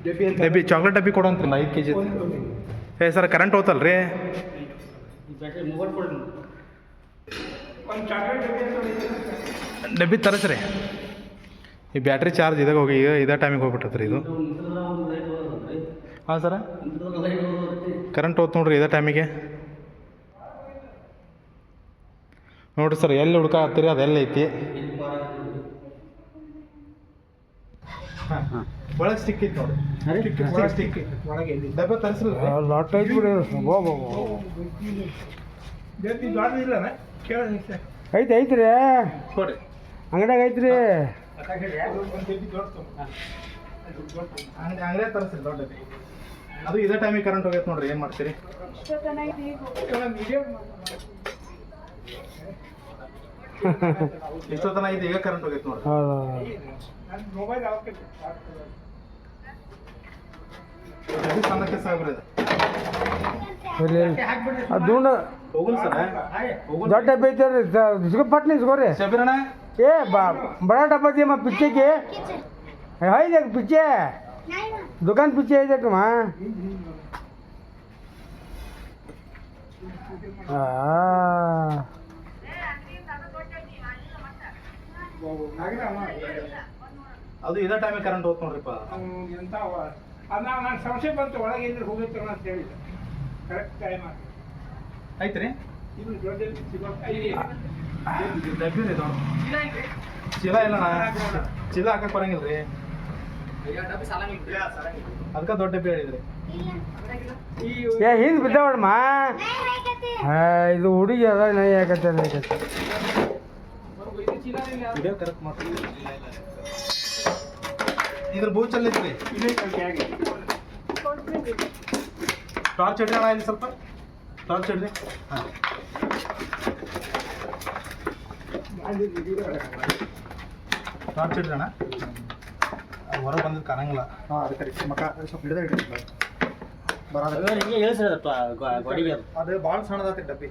ಡಬ್ಬಿ ಚಾಕ್ಲೇಟ್ ಡಬ್ಬಿ ಕೊಡೋಂತ್ರಿ 5 kg ಏ ಸರ್ ಕರೆಂಟ್ ಹೋತಲ್ಲ ರೀ ಡಬ್ಬಿ ತರಿಸ್ರಿ ಈ ಬ್ಯಾಟ್ರಿ ಚಾರ್ಜ್ ಇದಾಗ ಹೋಗಿ ಇದೇ ಟೈಮಿಗೆ ಹೋಗ್ಬಿಟ್ಟತ್ರಿ ಇದು ಹಾಂ ಸರ ಕರೆಂಟ್ ಹೋತ್ ನೋಡ್ರಿ ಇದೇ ಟೈಮಿಗೆ ನೋಡಿರಿ ಸರ್ ಎಲ್ಲಿ ಹುಡ್ಕ ಹತ್ತೀರಿ ಅದೆಲ್ಲ ಐತಿ ಹಾಂ ಒಳಗೆ ಸ್ಟಿಕ್ ಐತಿ ನೋಡಿ ಸ್ಟಿಕ್ ಒಳಗೆ ಡಬ್ಬೆ ತರಿಸಿಲ್ಲ ಲಾಟ್ ಐತಿ ಬಿಡಿ ಐತಿ ಐತ್ರಿ ಕೊಡ್ರಿ ಅಂಗಡಿಯಾಗ ಐತ್ರಿ ಅಂಗಡಿಯಾಗ ತರಿಸ್ರಿ ದೊಡ್ಡ ಅದು ಇದೇ ಟೈಮಿಗೆ ಕರೆಂಟ್ ಹೋಗೈತೆ ನೋಡ್ರಿ ಏನು ಮಾಡ್ತೀರಿ ಇಷ್ಟೊತ್ತನ ಇದು ಈಗ ಕರೆಂಟ್ ಹೋಗೈತೆ ನೋಡ್ರಿ ಸಣ್ಣಕ್ಕೆ ಸಾವಿರ ಅದು ಹೋಗುನ್ ಸರ್ ದೊಡ್ಡ ಡಬ್ಬಿ ಐತೆ ಇಸ್ಕೊ ಪಟ್ನಿ ಇಸ್ಕೋರಿ ಶಬೀರಣ್ಣ ಏ बड़ा डब्बा दिए मैं पीछे के है देख पीछे दुकान पीछे है देख वहाँ ಅದು ಇದೇ ಟೈಮಿಗೆ ಕರೆಂಟ್ ಹೋಗ್ತು ನೋಡ್ರಿಪ್ಪ ನಾನು ಸಂಶಯ ಬಂತು ಒಳಗೆ ಇದ್ರೆ ಹೋಗುತ್ತೆ ಅಂತ ಹೇಳಿದ್ದೆ ಕರೆಕ್ಟ್ ಟೈಮ್ ಐತ್ರಿ ಇದು ದೊಡ್ಡ ಡಬ್ಬಿ ರೀ ದೊಡ್ಡ ಚೀಲ ಇಲ್ಲ ಚೀಲ ಹಾಕಕ್ಕೆ ಬರಂಗಿಲ್ಲ ರೀ ಅದಕ್ಕೆ ದೊಡ್ಡ ಡಬ್ಬಿ ಹೇಳಿದ್ರಿ ಏ ಹಿಂದೆ ಬಿದ್ದಾವಮ್ಮ ಇದು ಹುಡುಗಿ ಅದ ನೈ ಯಾಕತ್ತೆ ವಿಡಿಯೋ ಕರೆಕ್ಟ್ ಮಾಡ್ರಿ ಇದ್ರ ಬೂಚಲ್ಲಿ ಐತ್ರಿ ಟಾರ್ಚ್ ಹಿಡ್ರಿ ಅಣ್ಣ ಇಲ್ಲಿ ಸ್ವಲ್ಪ ಟಾರ್ಚ್ ಹಿಡ್ರಿ ಹಾಂ ಟಾರ್ಚ್ ಹಿಡ್ರಿ ಅಣ್ಣ ಹೊರಗೆ ಬಂದಿದ್ದು ಕಾಣಂಗಿಲ್ಲ ಹಾಂ ಅದಕ್ಕೆ ಮಕ್ಕ ಸ್ವಲ್ಪ ಹಿಡ್ದ ಹಿಡ್ರಿ ಅದು ಭಾಳ ಸಣ್ಣದಾತಿ ಡಬ್ಬಿ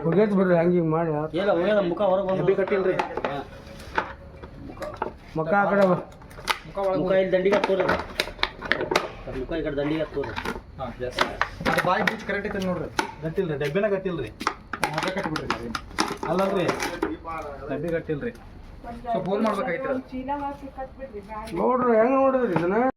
ಹೋಗೈತೆ ಬಿಡ್ರಿ ಹಂಗೆ ಮಾಡಿ ಮುಖ ಹೊರಗೆ ಡಬ್ಬಿ ಕಟ್ಟಿಲ್ರಿ ಮುಖ ಆ ಕಡೆ ಮುಖ ಇಲ್ಲಿ ದಂಡಿಗೆ ತೋರಿ ಮುಖ ಈ ಕಡೆ ದಂಡಿಗೆ ತೋರಿ ಹಾಂ ಜಾಸ್ತಿ ಅದು ಬಾಯಿ ಬೀಚ್ ಕರೆಕ್ಟ್ ಐತೆ ನೋಡ್ರಿ ಗಟ್ಟಿಲ್ರಿ ಡಬ್ಬಿನ ಗಟ್ಟಿಲ್ರಿ ಅದ ಕಟ್ಟಿಬಿಡ್ರಿ ಅಲ್ಲಲ್ರಿ ಡಬ್ಬಿ ಗಟ್ಟಿಲ್ರಿ ಸ್ವಲ್ಪ ಫೋನ್ ಮಾಡ್ಬೇಕಾಗಿತ್ತು ನೋಡ್ರಿ ಹೆಂಗೆ ನೋಡಿದ್ರಿ ಇದನ್ನ